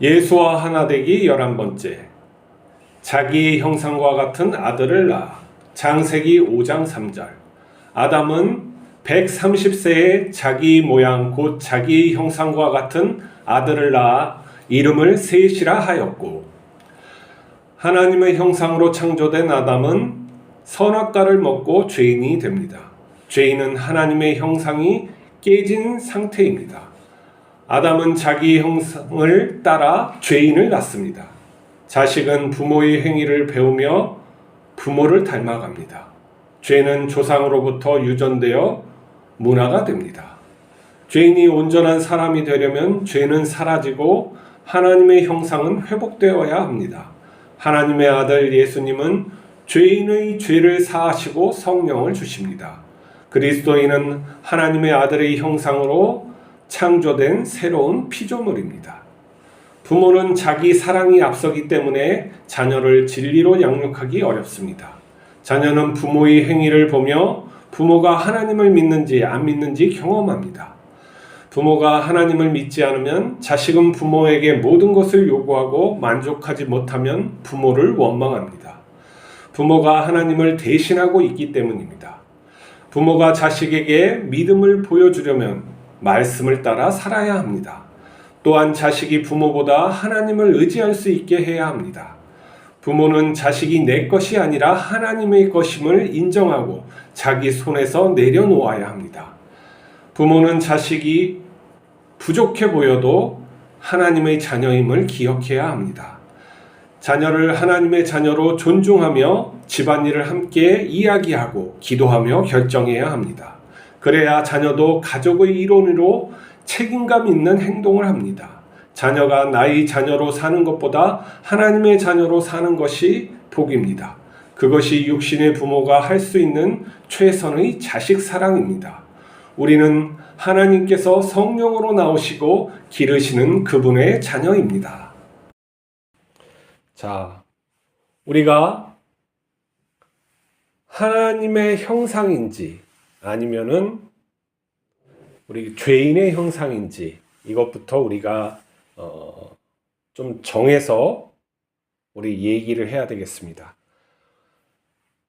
예수와 하나 되기 11번째. 자기의 형상과 같은 아들을 낳아. 창세기 5장 3절. 아담은 130세에 자기 모양 곧 자기의 형상과 같은 아들을 낳아 이름을 셋이라 하였고, 하나님의 형상으로 창조된 아담은 선악과를 먹고 죄인이 됩니다. 죄인은 하나님의 형상이 깨진 상태입니다. 아담은 자기 형상을 따라 죄인을 낳습니다. 자식은 부모의 행위를 배우며 부모를 닮아갑니다. 죄는 조상으로부터 유전되어 문화가 됩니다. 죄인이 온전한 사람이 되려면 죄는 사라지고 하나님의 형상은 회복되어야 합니다. 하나님의 아들 예수님은 죄인의 죄를 사하시고 성령을 주십니다. 그리스도인은 하나님의 아들의 형상으로 창조된 새로운 피조물입니다. 부모는 자기 사랑이 앞서기 때문에 자녀를 진리로 양육하기 어렵습니다. 자녀는 부모의 행위를 보며 부모가 하나님을 믿는지 안 믿는지 경험합니다. 부모가 하나님을 믿지 않으면 자식은 부모에게 모든 것을 요구하고 만족하지 못하면 부모를 원망합니다. 부모가 하나님을 대신하고 있기 때문입니다. 부모가 자식에게 믿음을 보여주려면 말씀을 따라 살아야 합니다. 또한 자식이 부모보다 하나님을 의지할 수 있게 해야 합니다. 부모는 자식이 내 것이 아니라 하나님의 것임을 인정하고 자기 손에서 내려놓아야 합니다. 부모는 자식이 부족해 보여도 하나님의 자녀임을 기억해야 합니다. 자녀를 하나님의 자녀로 존중하며 집안일을 함께 이야기하고 기도하며 결정해야 합니다. 그래야 자녀도 가족의 일원으로 책임감 있는 행동을 합니다. 자녀가 나의 자녀로 사는 것보다 하나님의 자녀로 사는 것이 복입니다. 그것이 육신의 부모가 할 수 있는 최선의 자식 사랑입니다. 우리는 하나님께서 성령으로 나오시고 기르시는 그분의 자녀입니다. 자, 우리가 하나님의 형상인지 아니면은 우리 죄인의 형상인지 이것부터 우리가 좀 정해서 우리 얘기를 해야 되겠습니다.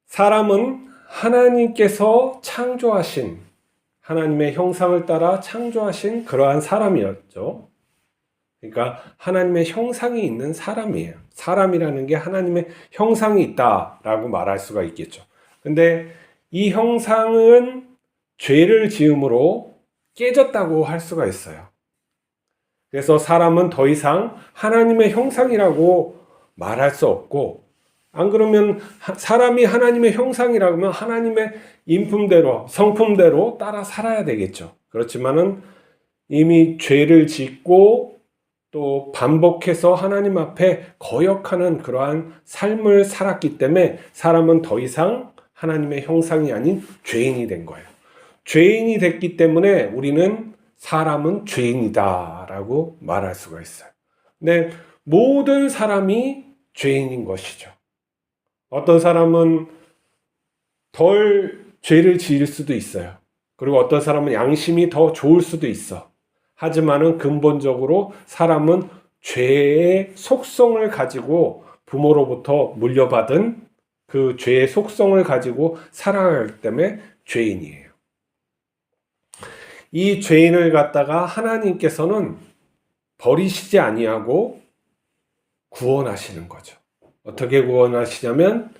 사람은 하나님께서 창조하신 하나님의 형상을 따라 창조하신 그러한 사람이었죠. 그러니까 하나님의 형상이 있는 사람이에요. 사람이라는 게 하나님의 형상이 있다라고 말할 수가 있겠죠. 근데 이 형상은 죄를 지음으로 깨졌다고 할 수가 있어요. 그래서 사람은 더 이상 하나님의 형상이라고 말할 수 없고, 안 그러면 사람이 하나님의 형상이라면 하나님의 인품대로, 성품대로 따라 살아야 되겠죠. 그렇지만은 이미 죄를 짓고 또 반복해서 하나님 앞에 거역하는 그러한 삶을 살았기 때문에 사람은 더 이상 하나님의 형상이 아닌 죄인이 된 거예요. 죄인이 됐기 때문에 우리는 사람은 죄인이다라고 말할 수가 있어요. 근데 모든 사람이 죄인인 것이죠. 어떤 사람은 덜 죄를 지을 수도 있어요. 그리고 어떤 사람은 양심이 더 좋을 수도 있어. 하지만은 근본적으로 사람은 죄의 속성을 가지고 부모로부터 물려받은 그 죄의 속성을 가지고 살아가기 때문에 죄인이에요. 이 죄인을 갖다가 하나님께서는 버리시지 아니하고 구원하시는 거죠. 어떻게 구원하시냐면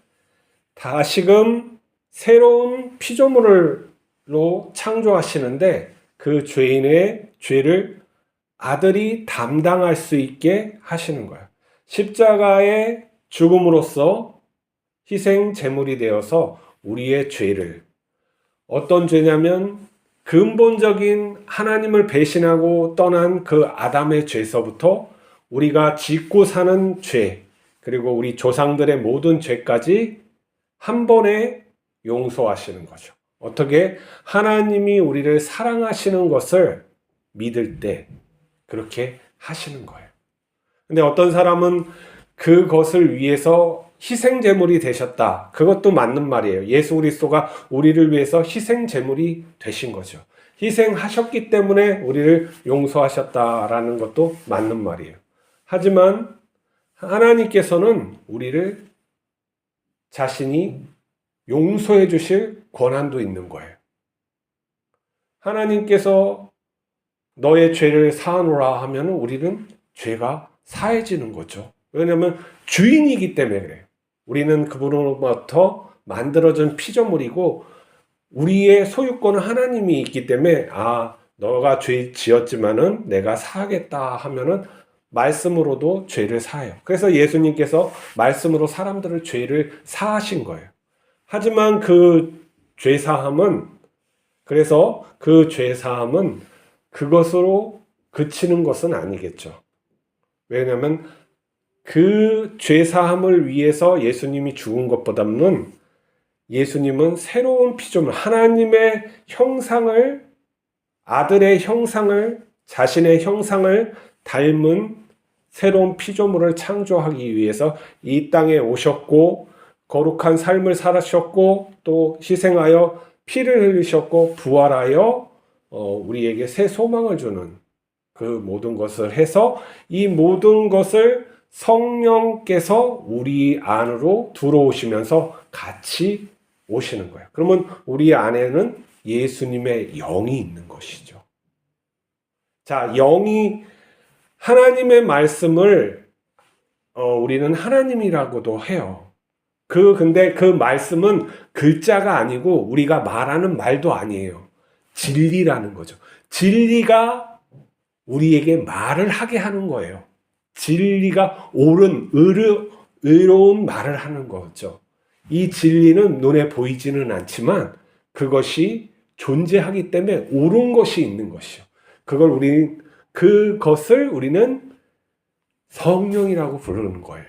다시금 새로운 피조물로 창조하시는데 그 죄인의 죄를 아들이 담당할 수 있게 하시는 거예요. 십자가의 죽음으로써 희생 제물이 되어서 우리의 죄를, 어떤 죄냐면 근본적인 하나님을 배신하고 떠난 그 아담의 죄서부터 우리가 짓고 사는 죄, 그리고 우리 조상들의 모든 죄까지 한 번에 용서하시는 거죠. 어떻게? 하나님이 우리를 사랑하시는 것을 믿을 때 그렇게 하시는 거예요. 근데 어떤 사람은 그것을 위해서 희생제물이 되셨다. 그것도 맞는 말이에요. 예수 그리스도가 우리를 위해서 희생제물이 되신 거죠. 희생하셨기 때문에 우리를 용서하셨다라는 것도 맞는 말이에요. 하지만 하나님께서는 우리를 자신이 용서해 주실 권한도 있는 거예요. 하나님께서 너의 죄를 사하노라 하면 우리는 죄가 사해지는 거죠. 왜냐하면 주인이기 때문에 그래요. 우리는 그분으로부터 만들어진 피조물이고 우리의 소유권은 하나님이 있기 때문에 너가 죄 지었지만은 내가 사하겠다 하면은 말씀으로도 죄를 사해요. 그래서 예수님께서 말씀으로 사람들을 죄를 사하신 거예요. 하지만 그 죄사함은 그것으로 그치는 것은 아니겠죠. 왜냐하면 그 죄사함을 위해서 예수님이 죽은 것보다는 예수님은 새로운 피조물, 하나님의 형상을, 아들의 형상을, 자신의 형상을 닮은 새로운 피조물을 창조하기 위해서 이 땅에 오셨고 거룩한 삶을 살으셨고 또 희생하여 피를 흘리셨고 부활하여 우리에게 새 소망을 주는 그 모든 것을 해서 이 모든 것을 성령께서 우리 안으로 들어오시면서 같이 오시는 거예요. 그러면 우리 안에는 예수님의 영이 있는 것이죠. 자, 영이 하나님의 말씀을 우리는 하나님이라고도 해요. 근데 그 말씀은 글자가 아니고 우리가 말하는 말도 아니에요. 진리라는 거죠. 진리가 우리에게 말을 하게 하는 거예요. 진리가 옳은, 의로운 말을 하는 거죠. 이 진리는 눈에 보이지는 않지만 그것이 존재하기 때문에 옳은 것이 있는 것이요. 그것을 우리는 성령이라고 부르는 거예요.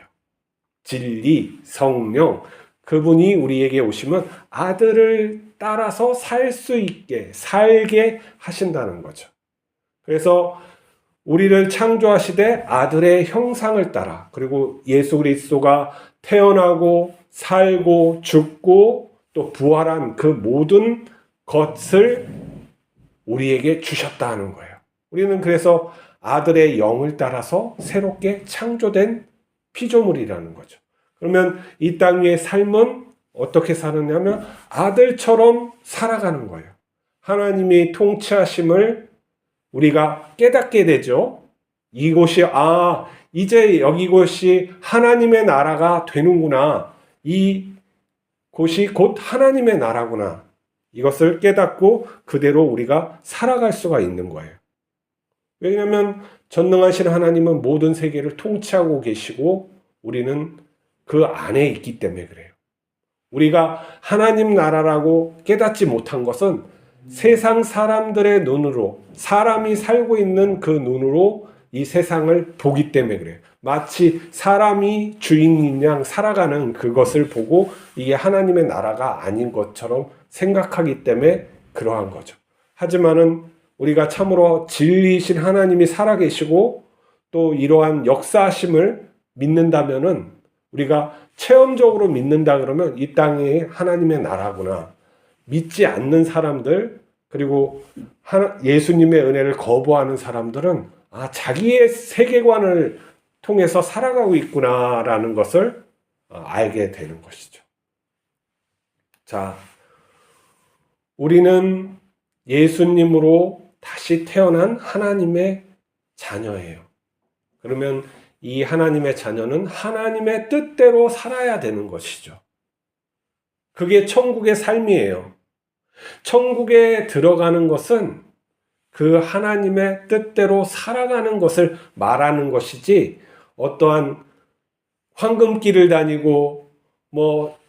진리, 성령, 그분이 우리에게 오시면 아들을 따라서 살게 하신다는 거죠. 그래서 우리를 창조하시되 아들의 형상을 따라, 그리고 예수 그리스도가 태어나고 살고 죽고 또 부활한 그 모든 것을 우리에게 주셨다는 거예요. 우리는 그래서 아들의 영을 따라서 새롭게 창조된 피조물이라는 거죠. 그러면 이 땅 위의 삶은 어떻게 사느냐면 아들처럼 살아가는 거예요. 하나님의 통치하심을 우리가 깨닫게 되죠. 이곳이 이제 이곳이 하나님의 나라가 되는구나. 이 곳이 곧 하나님의 나라구나. 이것을 깨닫고 그대로 우리가 살아갈 수가 있는 거예요. 왜냐하면 전능하신 하나님은 모든 세계를 통치하고 계시고 우리는 그 안에 있기 때문에 그래요. 우리가 하나님 나라라고 깨닫지 못한 것은 세상 사람들의 눈으로, 사람이 살고 있는 그 눈으로 이 세상을 보기 때문에 그래요. 마치 사람이 주인인 양 살아가는 그것을 보고 이게 하나님의 나라가 아닌 것처럼 생각하기 때문에 그러한 거죠. 하지만은 우리가 참으로 진리이신 하나님이 살아계시고 또 이러한 역사하심을 믿는다면은 우리가 체험적으로 믿는다 그러면 이 땅이 하나님의 나라구나. 믿지 않는 사람들, 그리고 예수님의 은혜를 거부하는 사람들은 자기의 세계관을 통해서 살아가고 있구나라는 것을 알게 되는 것이죠. 자, 우리는 예수님으로 다시 태어난 하나님의 자녀예요. 그러면 이 하나님의 자녀는 하나님의 뜻대로 살아야 되는 것이죠. 그게 천국의 삶이에요. 천국에 들어가는 것은 그 하나님의 뜻대로 살아가는 것을 말하는 것이지 어떠한 황금길을 다니고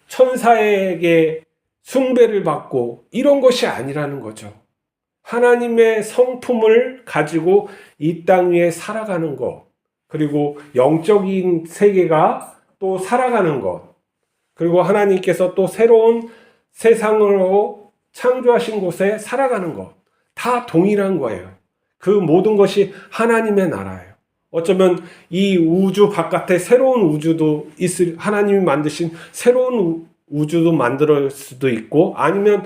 천사에게 숭배를 받고 이런 것이 아니라는 거죠. 하나님의 성품을 가지고 이 땅 위에 살아가는 것, 그리고 영적인 세계가 또 살아가는 것, 그리고 하나님께서 또 새로운 세상으로 창조하신 곳에 살아가는 것, 다 동일한 거예요. 그 모든 것이 하나님의 나라예요. 어쩌면 이 우주 바깥에 새로운 우주도 하나님이 만드신 새로운 우주도 만들 수도 있고, 아니면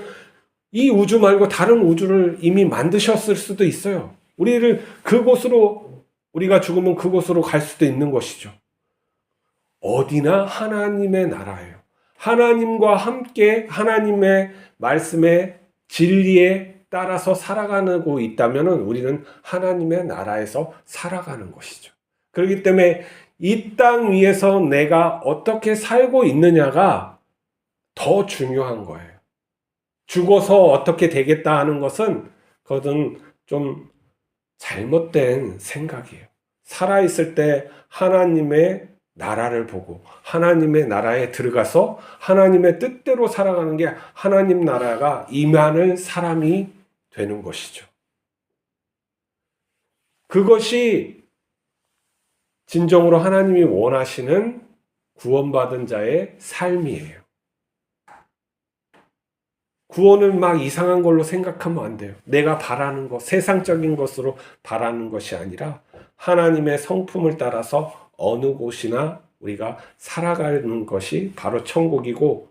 이 우주 말고 다른 우주를 이미 만드셨을 수도 있어요. 우리를 그곳으로 우리가 죽으면 그곳으로 갈 수도 있는 것이죠. 어디나 하나님의 나라예요. 하나님과 함께 하나님의 말씀의 진리에 따라서 살아가고 있다면 우리는 하나님의 나라에서 살아가는 것이죠. 그렇기 때문에 이 땅 위에서 내가 어떻게 살고 있느냐가 더 중요한 거예요. 죽어서 어떻게 되겠다 하는 것은 그것은 좀 잘못된 생각이에요. 살아있을 때 하나님의 나라를 보고 하나님의 나라에 들어가서 하나님의 뜻대로 살아가는 게 하나님 나라가 임하는 사람이 되는 것이죠. 그것이 진정으로 하나님이 원하시는 구원받은 자의 삶이에요. 구원을 막 이상한 걸로 생각하면 안 돼요. 내가 바라는 것, 세상적인 것으로 바라는 것이 아니라 하나님의 성품을 따라서 어느 곳이나 우리가 살아가는 것이 바로 천국이고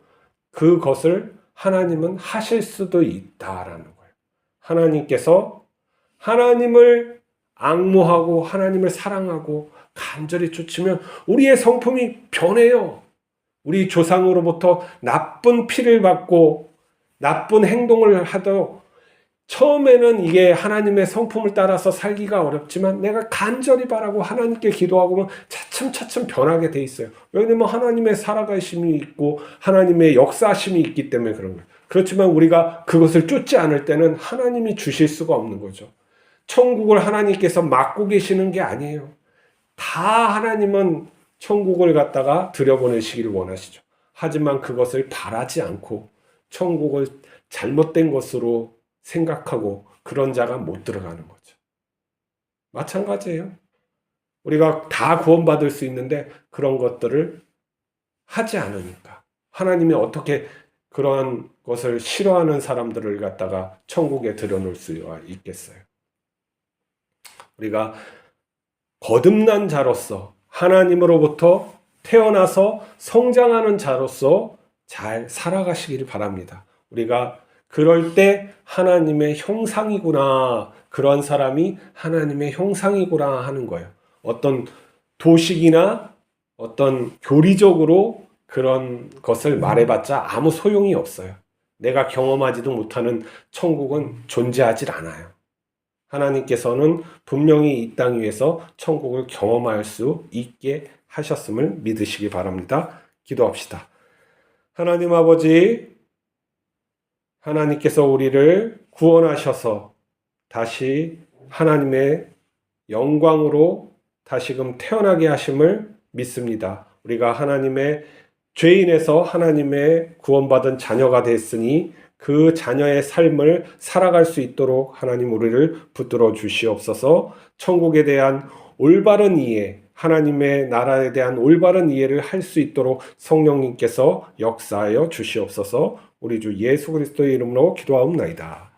그것을 하나님은 하실 수도 있다라는 거예요. 하나님께서 하나님을 앙모하고 하나님을 사랑하고 간절히 쫓으면 우리의 성품이 변해요. 우리 조상으로부터 나쁜 피를 받고 나쁜 행동을 하도 처음에는 이게 하나님의 성품을 따라서 살기가 어렵지만 내가 간절히 바라고 하나님께 기도하고 보면 차츰차츰 변하게 돼 있어요. 왜냐면 하나님의 살아가심이 있고 하나님의 역사심이 있기 때문에 그런 거예요. 그렇지만 우리가 그것을 쫓지 않을 때는 하나님이 주실 수가 없는 거죠. 천국을 하나님께서 막고 계시는 게 아니에요. 다 하나님은 천국을 갖다가 들여보내시기를 원하시죠. 하지만 그것을 바라지 않고 천국을 잘못된 것으로 생각하고 그런 자가 못 들어가는 거죠. 마찬가지예요. 우리가 다 구원받을 수 있는데 그런 것들을 하지 않으니까 하나님이 어떻게 그러한 것을 싫어하는 사람들을 갖다가 천국에 들여놓을 수가 있겠어요. 우리가 거듭난 자로서 하나님으로부터 태어나서 성장하는 자로서 잘 살아가시기를 바랍니다. 우리가 그럴 때 하나님의 형상이구나, 그런 사람이 하나님의 형상이구나 하는 거예요. 어떤 도식이나 어떤 교리적으로 그런 것을 말해봤자 아무 소용이 없어요. 내가 경험하지도 못하는 천국은 존재하지 않아요. 하나님께서는 분명히 이 땅 위에서 천국을 경험할 수 있게 하셨음을 믿으시기 바랍니다. 기도합시다. 하나님 아버지, 하나님께서 우리를 구원하셔서 다시 하나님의 영광으로 다시금 태어나게 하심을 믿습니다. 우리가 하나님의 죄인에서 하나님의 구원받은 자녀가 됐으니 그 자녀의 삶을 살아갈 수 있도록 하나님 우리를 붙들어 주시옵소서. 천국에 대한 올바른 이해, 하나님의 나라에 대한 올바른 이해를 할 수 있도록 성령님께서 역사하여 주시옵소서. 우리 주 예수 그리스도의 이름으로 기도하옵나이다.